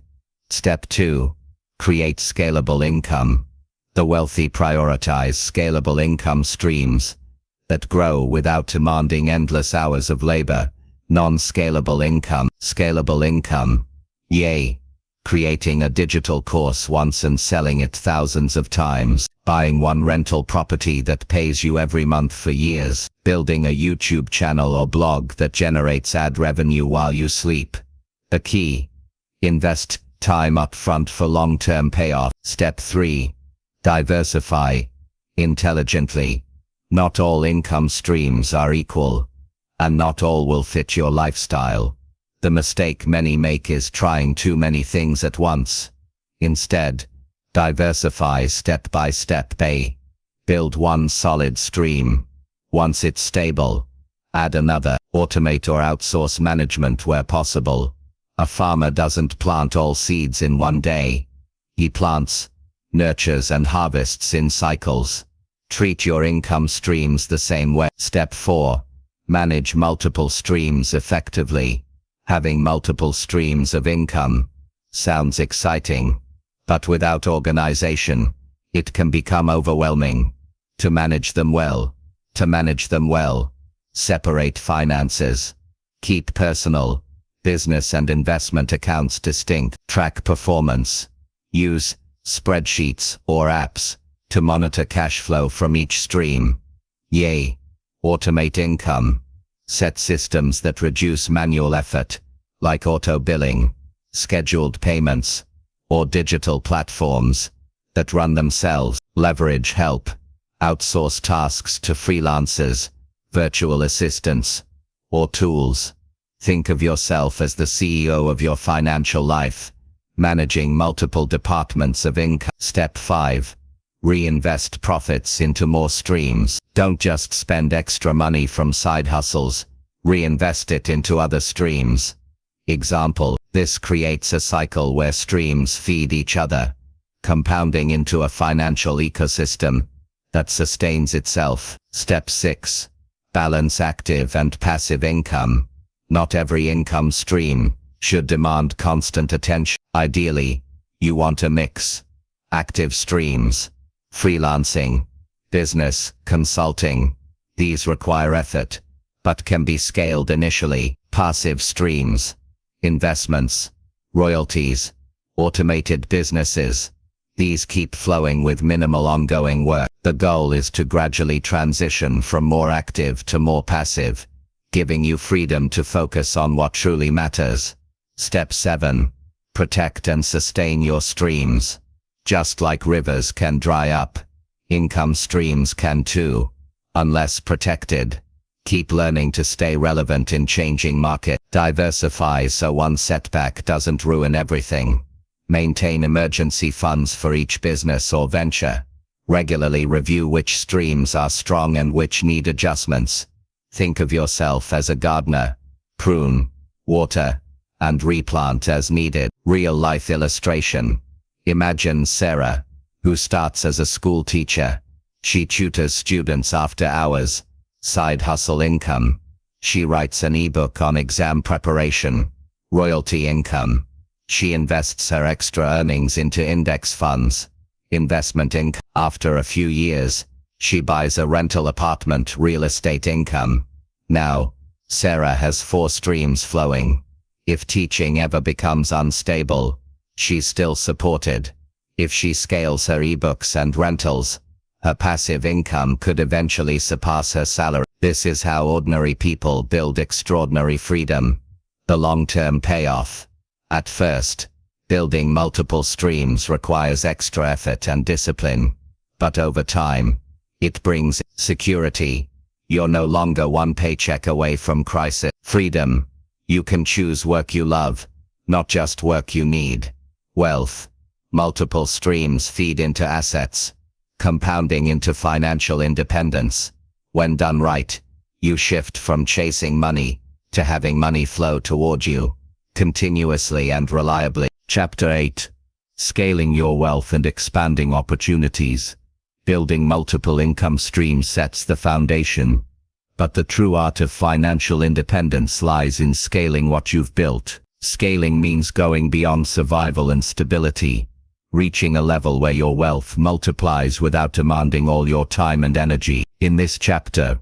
Step 2. Create scalable income. The wealthy prioritize scalable income streams that grow without demanding endless hours of labor. Non-scalable income. Scalable income. Yay. Creating a digital course once and selling it thousands of times. Buying one rental property that pays you every month for years. Building a YouTube channel or blog that generates ad revenue while you sleep. The key. Invest time up front for long-term payoff. Step 3. Diversify intelligently. Not all income streams are equal, and not all will fit your lifestyle. The mistake many make is trying too many things at once. Instead, diversify step by step. Build one solid stream. Once it's stable, add another. Automate or outsource management where possible. A farmer doesn't plant all seeds in one day. He plants, nurtures and harvests in cycles. Treat your income streams the same way. Step 4. Manage multiple streams effectively. Having multiple streams of income sounds exciting, but without organization, it can become overwhelming. To manage them well, separate finances. Keep personal, business and investment accounts distinct. Track performance. Use spreadsheets or apps to monitor cash flow from each stream. Yay. Automate income. Set systems that reduce manual effort, like auto billing, scheduled payments, or digital platforms that run themselves. Leverage help. Outsource tasks to freelancers, virtual assistants, or tools. Think of yourself as the CEO of your financial life, managing multiple departments of income. Step 5. Reinvest profits into more streams. Don't just spend extra money from side hustles, reinvest it into other streams. Example, this creates a cycle where streams feed each other, compounding into a financial ecosystem that sustains itself. Step 6. Balance active and passive income. Not every income stream should demand constant attention. Ideally, you want a mix. Active streams, freelancing, business, consulting. These require effort, but can be scaled initially. Passive streams, investments, royalties, automated businesses. These keep flowing with minimal ongoing work. The goal is to gradually transition from more active to more passive, giving you freedom to focus on what truly matters. Step 7. Protect and sustain your streams. Just like rivers can dry up, income streams can too, unless protected. Keep learning to stay relevant in changing market. Diversify so one setback doesn't ruin everything. Maintain emergency funds for each business or venture. Regularly review which streams are strong and which need adjustments. Think of yourself as a gardener. Prune, water, and replant as needed. Real-life illustration. Imagine Sarah, who starts as a school teacher. She tutors students after hours. Side hustle income. She writes an ebook on exam preparation. Royalty income. She invests her extra earnings into index funds. Investment income. After a few years, she buys a rental apartment. Real estate income. Now, Sarah has 4 streams flowing. If teaching ever becomes unstable, she's still supported. If she scales her ebooks and rentals, her passive income could eventually surpass her salary. This is how ordinary people build extraordinary freedom. The long-term payoff. At first, building multiple streams requires extra effort and discipline. But over time, it brings security. You're no longer one paycheck away from crisis. Freedom. You can choose work you love, not just work you need. Wealth. Multiple streams feed into assets, compounding into financial independence. When done right, you shift from chasing money to having money flow toward you. continuously and reliably. Chapter 8. Scaling your wealth and expanding opportunities. Building multiple income streams sets the foundation. But the true art of financial independence lies in scaling what you've built. Scaling means going beyond survival and stability, reaching a level where your wealth multiplies without demanding all your time and energy. In this chapter,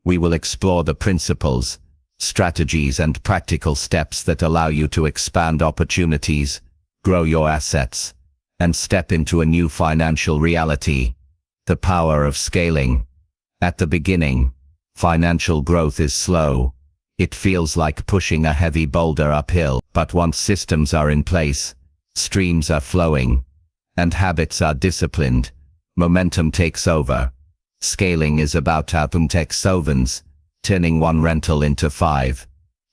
we will explore the principles, strategies, and practical steps that allow you to expand opportunities, grow your assets, and step into a new financial reality. The power of scaling. At the beginning, financial growth is slow. It feels like pushing a heavy boulder uphill, but once systems are in place, streams are flowing, and habits are disciplined, momentum takes over. Scaling is about Autumtex turning one rental into 5,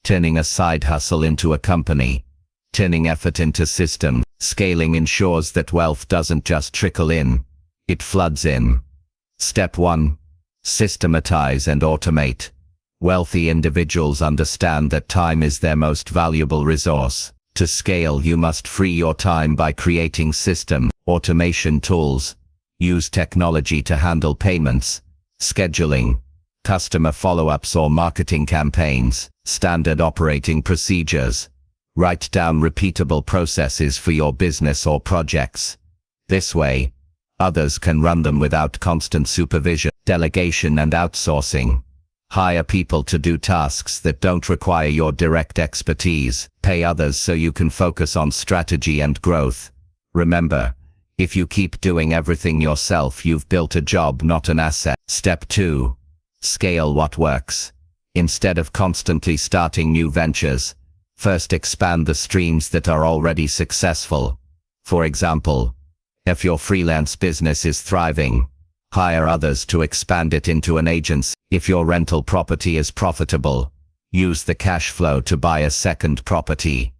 turning a side hustle into a company, turning effort into system. Scaling ensures that wealth doesn't just trickle in, it floods in. Step 1. Systematize and automate. Wealthy individuals understand that time is their most valuable resource. To scale, you must free your time by creating automation tools. Use technology to handle payments, scheduling, customer follow-ups or marketing campaigns, standard operating procedures. Write down repeatable processes for your business or projects. This way, others can run them without constant supervision. Delegation and outsourcing. Hire people to do tasks that don't require your direct expertise. Pay others so you can focus on strategy and growth. Remember, if you keep doing everything yourself, you've built a job, not an asset. Step 2. Scale what works. Instead of constantly starting new ventures, first expand the streams that are already successful. For example, if your freelance business is thriving, hire others to expand it into an agency. If your rental property is profitable, use the cash flow to buy a second property.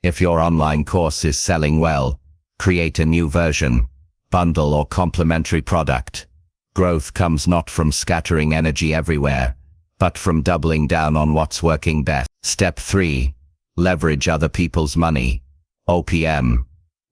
If your online course is selling well, create a new version, bundle or complementary product. Growth comes not from scattering energy everywhere, but from doubling down on what's working best. Step 3. Leverage other people's money. OPM.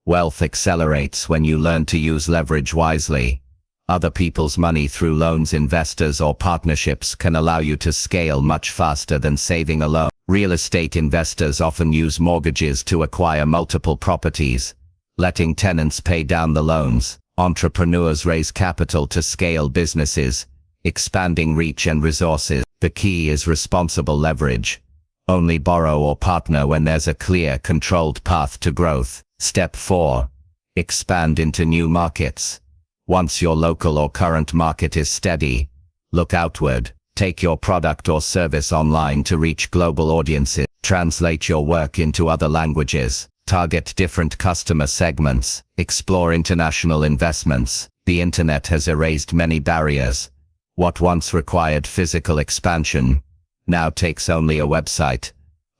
Wealth accelerates when you learn to use leverage wisely. Other people's money through loans, investors, or partnerships can allow you to scale much faster than saving alone. Real estate investors often use mortgages to acquire multiple properties, letting tenants pay down the loans. Entrepreneurs raise capital to scale businesses, expanding reach and resources. The key is responsible leverage. Only borrow or partner when there's a clear, controlled path to growth. Step 4. Expand into new markets. Once your local or current market is steady, look outward. Take your product or service online to reach global audiences. Translate your work into other languages. Target different customer segments. Explore international investments. The internet has erased many barriers. What once required physical expansion now takes only a website,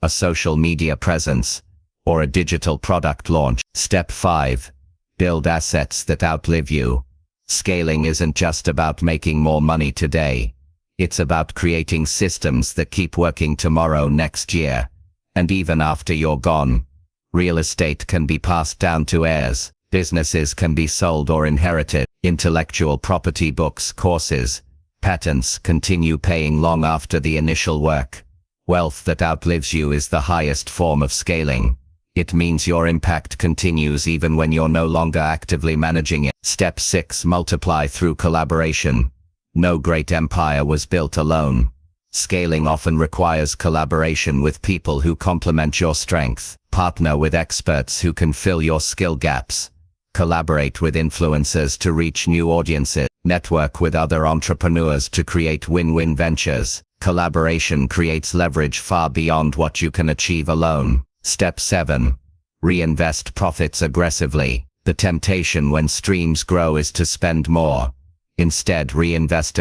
a social media presence, or a digital product launch. Step 5. Build assets that outlive you. Scaling isn't just about making more money today. It's about creating systems that keep working tomorrow, next year, and even after you're gone. Real estate can be passed down to heirs. Businesses can be sold or inherited. Intellectual property, books, courses, patents continue paying long after the initial work. Wealth that outlives you is the highest form of scaling. It means your impact continues even when you're no longer actively managing it. Step 6. Multiply through collaboration. No great empire was built alone. Scaling often requires collaboration with people who complement your strength. Partner with experts who can fill your skill gaps. Collaborate with influencers to reach new audiences. Network with other entrepreneurs to create win-win ventures. Collaboration creates leverage far beyond what you can achieve alone. Step 7. Reinvest profits aggressively. The temptation when streams grow is to spend more. Instead, reinvest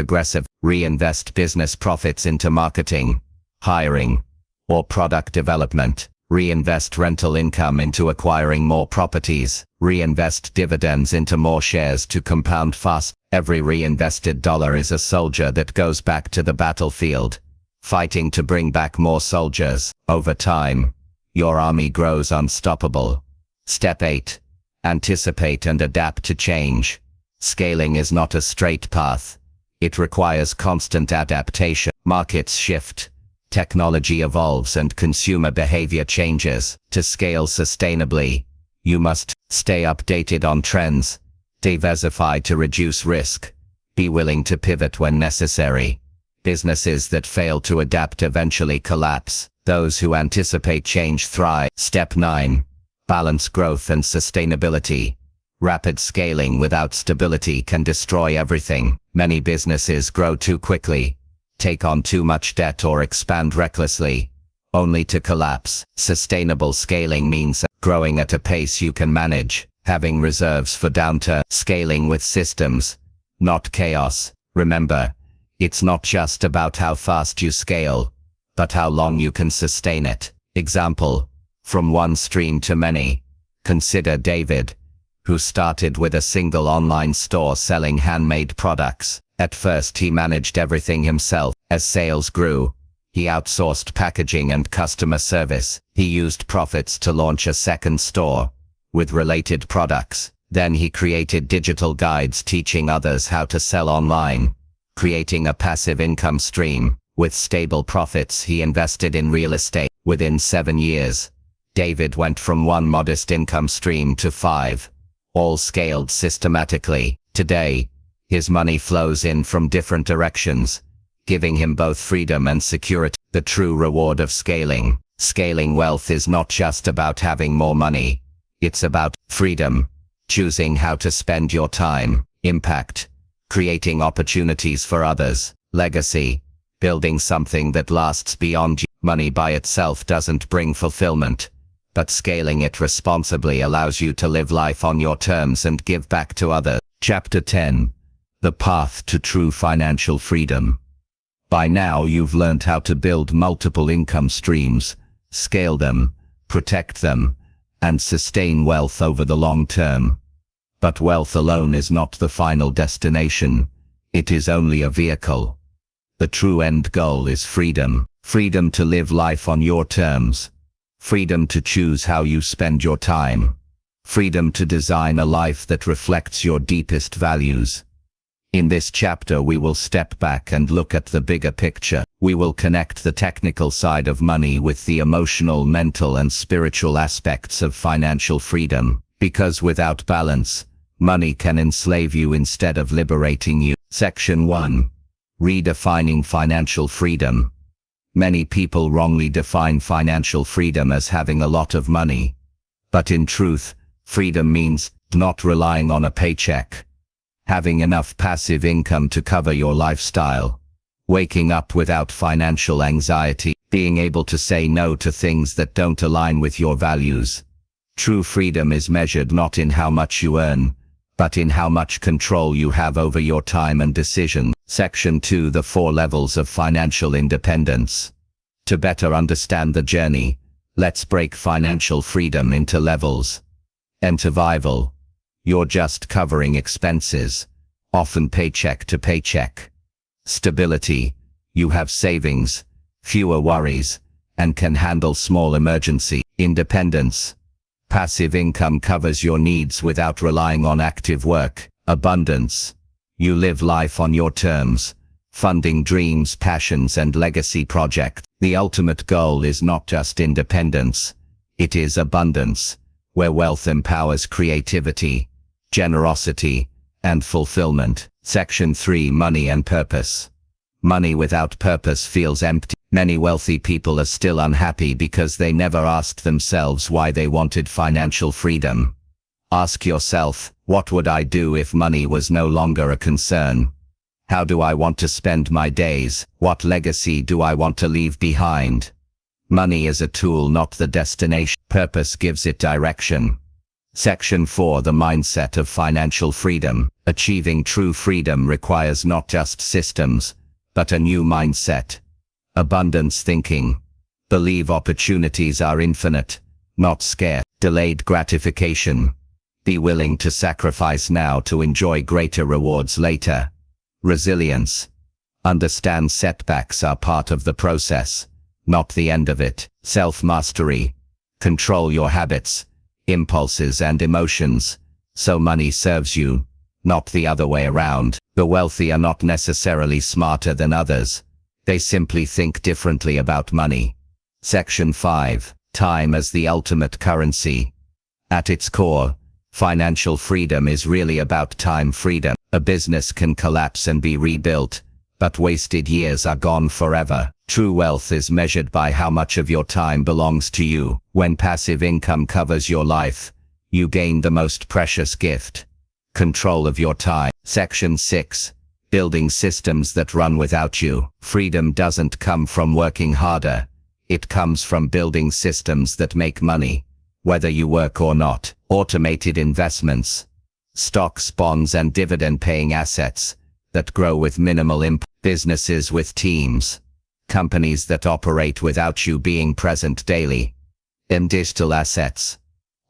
business profits into marketing, hiring, or product development. Reinvest rental income into acquiring more properties. Reinvest dividends into more shares to compound fast. Every reinvested dollar is a soldier that goes back to the battlefield, fighting to bring back more soldiers. Over time, your army grows unstoppable. Step 8. Anticipate and adapt to change. Scaling is not a straight path. It requires constant adaptation. Markets shift, technology evolves, and consumer behavior changes. To scale sustainably, you must stay updated on trends, diversify to reduce risk, be willing to pivot when necessary. Businesses that fail to adapt eventually collapse. Those who anticipate change thrive. Step 9. Balance growth and sustainability. Rapid scaling without stability can destroy everything. Many businesses grow too quickly, take on too much debt, or expand recklessly, only to collapse. Sustainable scaling means growing at a pace you can manage, having reserves for downturn, scaling with systems, not chaos. Remember, it's not just about how fast you scale, but how long you can sustain it. Example, from one stream to many. Consider David, who started with a single online store selling handmade products. At first he managed everything himself. As sales grew, he outsourced packaging and customer service. He used profits to launch a second store with related products. Then he created digital guides teaching others how to sell online, creating a passive income stream. With stable profits, he invested in real estate. Within 7 years, David went from one modest income stream to 5, all scaled systematically. Today, his money flows in from different directions, giving him both freedom and security. The true reward of scaling. Scaling wealth is not just about having more money. It's about freedom, choosing how to spend your time, impact, creating opportunities for others, legacy, building something that lasts beyond you. Money by itself doesn't bring fulfillment, but scaling it responsibly allows you to live life on your terms and give back to others. Chapter 10. The Path to True Financial Freedom. By now you've learned how to build multiple income streams, scale them, protect them, and sustain wealth over the long term. But wealth alone is not the final destination. It is only a vehicle. The true end goal is freedom. Freedom to live life on your terms. Freedom to choose how you spend your time. Freedom to design a life that reflects your deepest values. In this chapter we will step back and look at the bigger picture. We will connect the technical side of money with the emotional, mental, and spiritual aspects of financial freedom. Because without balance, money can enslave you instead of liberating you. Section 1. Redefining financial freedom. Many people wrongly define financial freedom as having a lot of money. But in truth, freedom means not relying on a paycheck, having enough passive income to cover your lifestyle, waking up without financial anxiety, being able to say no to things that don't align with your values. True freedom is measured not in how much you earn, but in how much control you have over your time and decisions. Section 2. The 4 levels of financial independence. To better understand the journey, let's break financial freedom into levels. Survival. You're just covering expenses, often paycheck to paycheck. Stability. You have savings, fewer worries, and can handle small emergency. Independence. Passive income covers your needs without relying on active work. Abundance. You live life on your terms, funding dreams, passions, and legacy projects. The ultimate goal is not just independence, it is abundance, where wealth empowers creativity, generosity, and fulfillment. Section 3. Money and purpose. Money without purpose feels empty. Many wealthy people are still unhappy because they never asked themselves why they wanted financial freedom. Ask yourself, what would I do if money was no longer a concern? How do I want to spend my days? What legacy do I want to leave behind? Money is a tool, not the destination. Purpose gives it direction. Section 4. The mindset of financial freedom. Achieving true freedom requires not just systems, but a new mindset. Abundance thinking. Believe opportunities are infinite, not scarce. Delayed gratification. Be willing to sacrifice now to enjoy greater rewards later. Resilience. Understand setbacks are part of the process, not the end of it. Self-mastery. Control your habits, impulses and emotions, so money serves you, not the other way around. The wealthy are not necessarily smarter than others. They simply think differently about money. Section 5. Time as the ultimate currency. At its core, financial freedom is really about time freedom. A business can collapse and be rebuilt, but wasted years are gone forever. True wealth is measured by how much of your time belongs to you. When passive income covers your life, you gain the most precious gift: control of your time. Section 6. Building systems that run without you. Freedom doesn't come from working harder. It comes from building systems that make money, whether you work or not. Automated investments, stocks, bonds, and dividend-paying assets that grow with minimal impact. Businesses with teams, companies that operate without you being present daily. And digital assets,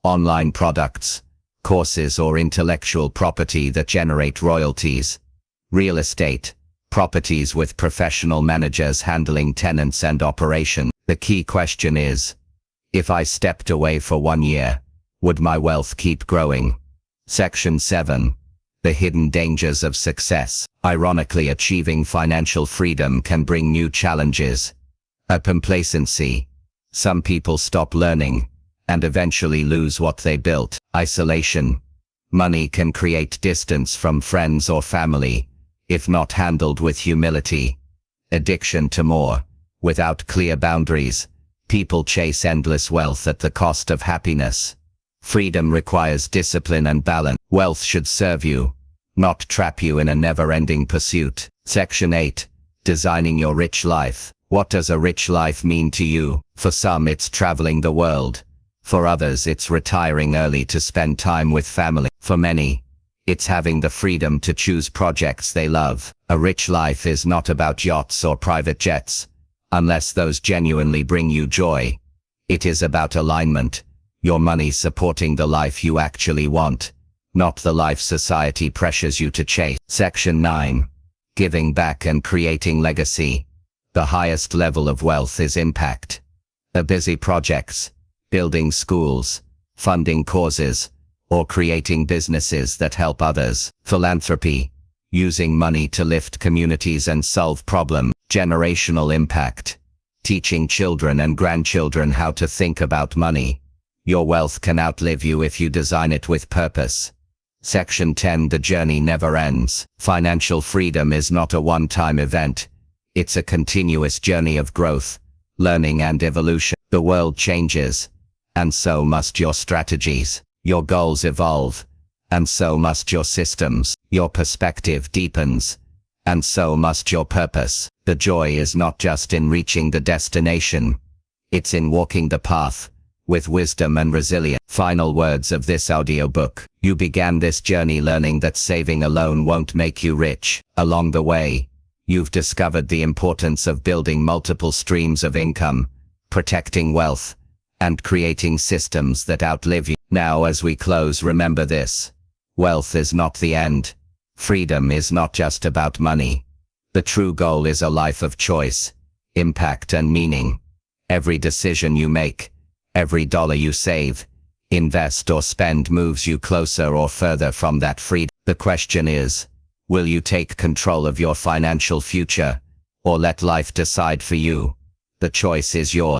online products, courses, or intellectual property that generate royalties. Real estate, properties with professional managers handling tenants and operation. The key question is, if I stepped away for 1 year, would my wealth keep growing? Section 7. The hidden dangers of success. Ironically, achieving financial freedom can bring new challenges. Complacency. Some people stop learning and eventually lose what they built. Isolation. Money can create distance from friends or family, if not handled with humility. Addiction to more. Without clear boundaries, people chase endless wealth at the cost of happiness. Freedom requires discipline and balance. Wealth should serve you, not trap you in a never-ending pursuit. Section 8. Designing your rich life. What does a rich life mean to you? For some, it's traveling the world. For others, it's retiring early to spend time with family. For many, it's having the freedom to choose projects they love. A rich life is not about yachts or private jets, unless those genuinely bring you joy. It is about alignment. Your money supporting the life you actually want, not the life society pressures you to chase. Section 9. Giving back and creating legacy. The highest level of wealth is impact. Busy projects, building schools, funding causes, or creating businesses that help others. Philanthropy, using money to lift communities and solve problems. Generational impact, teaching children and grandchildren how to think about money. Your wealth can outlive you if you design it with purpose. Section 10. The journey never ends. Financial freedom is not a one-time event. It's a continuous journey of growth, learning, and evolution. The world changes, and so must your strategies. Your goals evolve, and so must your systems. Your perspective deepens, and so must your purpose. The joy is not just in reaching the destination. It's in walking the path with wisdom and resilience. Final words of this audiobook. You began this journey learning that saving alone won't make you rich. Along the way, you've discovered the importance of building multiple streams of income, protecting wealth, and creating systems that outlive you. Now, as we close, remember this: wealth is not the end. Freedom is not just about money. The true goal is a life of choice, impact, and meaning. Every decision you make, every dollar you save, invest, or spend moves you closer or further from that freedom. The question is, will you take control of your financial future, or let life decide for you? The choice is yours.